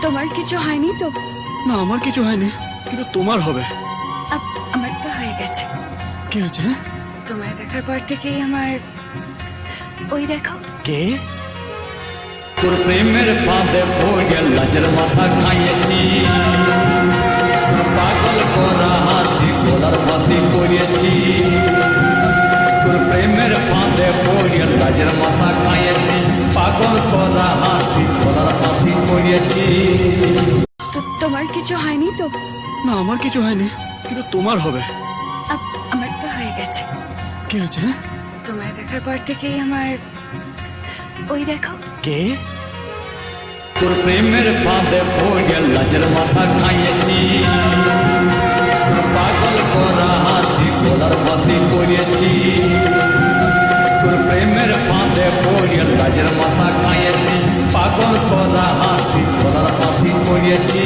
তোমার কিছু হয়নি তো? না, আমার কিছু হয়নি, কিন্তু তোমার হবে। আমার তো হয়ে গেছে। কি হয়েছে? তোমায় দেখার পর থেকেই আমার ওই দেখো। কে? তোর প্রেমের ফাঁদে পড়ে লাজের মাথা খাইয়েছি, পাগল করা হাসি গলার ফাঁসি করিয়েছি। তোর প্রেমের ফাঁদে পড়ে লাজের মাথা খাইয়েছি, পাগল করা হাসি গলার ফাঁসি করিয়েছি। তোমার কিছু হয়নি তো? না, আমার কিছু হয়নি, কিন্তু তোমার হবে। আমার তো হয়ে গেছে। কি হয়েছে? তোমায় দেখার পর থেকেই আমার ওই দেখো। কে? তোর প্রেমের ফাঁদে পড়ে লাজের মাথা খাইয়েছি, পাগল করা হাসি গলার ফাঁসি করিয়েছি। তোর প্রেমের ফাঁদে পড়ে লাজের মাথা খাইয়েছি, পাগল করা হাসি গলার ফাঁসি করিয়েছি।